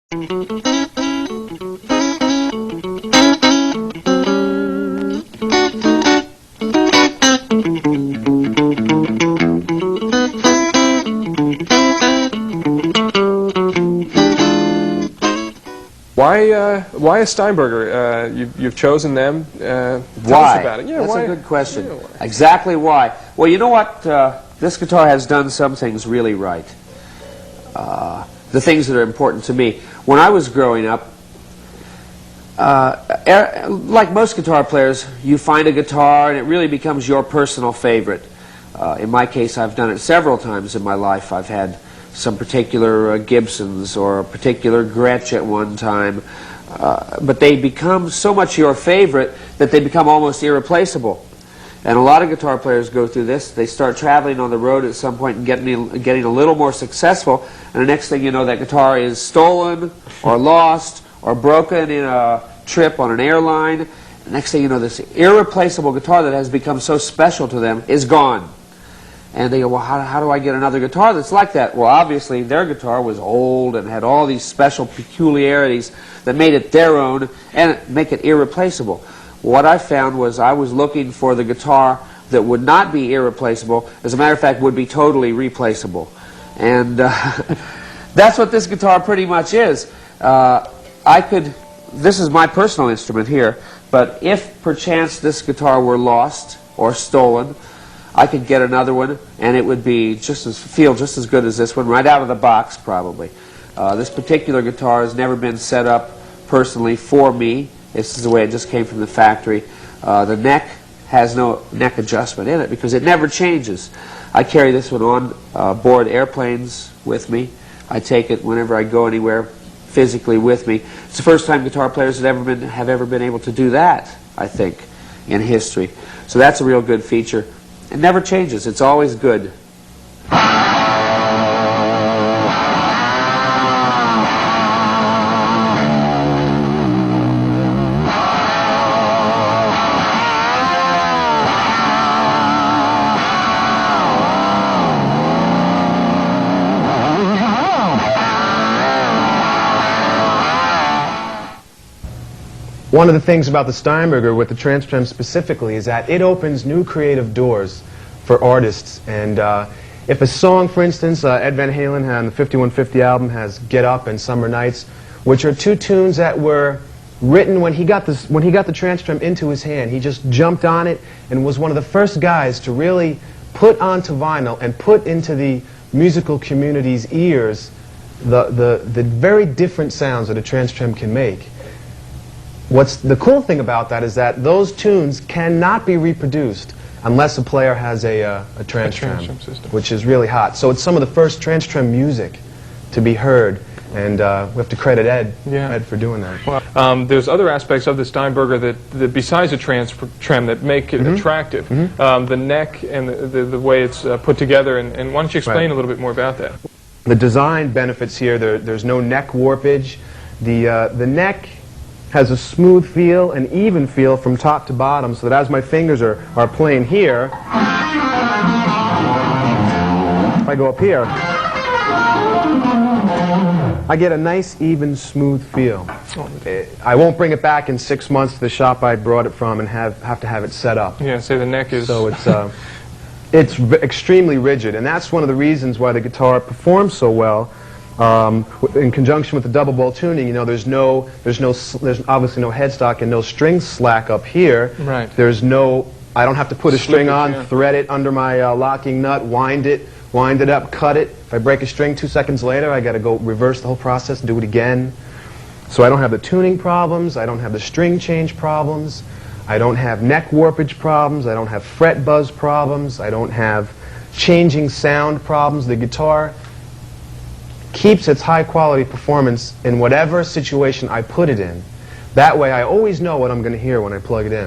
Why a Steinberger? You've chosen them. Tell Why? us about it. Yeah, That's why? a good question. Yeah, why? Exactly why. Well, you know what? This guitar has done some things really right. The things that are important to me. When I was growing up, like most guitar players, you find a guitar and it really becomes your personal favorite. In my case, I've done it several times in my life. I've had some particular Gibsons or a particular Gretsch at one time, but they become so much your favorite that they become almost irreplaceable. And a lot of guitar players go through this. They start traveling on the road at some point and getting a little more successful, and the next thing you know, that guitar is stolen or lost or broken in a trip on an airline. The next thing you know, this irreplaceable guitar that has become so special to them is gone. And they go, well, how do I get another guitar that's like that? Well, obviously, their guitar was old and had all these special peculiarities that made it their own and make it irreplaceable. What I found was I was looking for the guitar that would not be irreplaceable. As a matter of fact, would be totally replaceable. And that's what this guitar pretty much is. This is my personal instrument here, but if perchance this guitar were lost or stolen, I could get another one, and it would be feel just as good as this one, right out of the box, probably. This particular guitar has never been set up personally for me. This is the way it just came from the factory. The neck has no neck adjustment in it because it never changes. I carry this one on board airplanes with me. I take it whenever I go anywhere physically with me. It's the first time guitar players have ever been able to do that, I think, in history. So that's a real good feature. It never changes. It's always good. One of the things about the Steinberger, with the Trans-Trem specifically, is that it opens new creative doors for artists. And if a song, for instance, Ed Van Halen on the 5150 album has Get Up and Summer Nights, which are two tunes that were written when he got the Trans-Trem into his hand. He just jumped on it and was one of the first guys to really put onto vinyl and put into the musical community's ears the very different sounds that a Trans-Trem can make. What's the cool thing about that is that those tunes cannot be reproduced unless a player has a Trans-Trem system, which is really hot. So it's some of the first Trans-Trem music to be heard, and we have to credit Ed for doing that. Well, there's other aspects of the Steinberger that besides the Trans-Trem that make it attractive. The neck and the way it's put together, and why don't you explain a little bit more about that? The design benefits here, there's no neck warpage. The neck has a smooth feel, an even feel from top to bottom, so that as my fingers are playing here, if I go up here, I get a nice, even, smooth feel. I won't bring it back in 6 months to the shop I brought it from and have to have it set up. Yeah, say the neck is... So it's extremely rigid, and that's one of the reasons why the guitar performs so well. In conjunction with the double bowl tuning, you know, there's obviously no headstock and no string slack up here. Right. I don't have to put a string on, thread it under my locking nut, wind it up, cut it. If I break a string 2 seconds later, I got to go reverse the whole process and do it again. So I don't have the tuning problems, I don't have the string change problems, I don't have neck warpage problems, I don't have fret buzz problems, I don't have changing sound problems. The guitar keeps its high quality performance in whatever situation I put it in. That way I always know what I'm going to hear when I plug it in.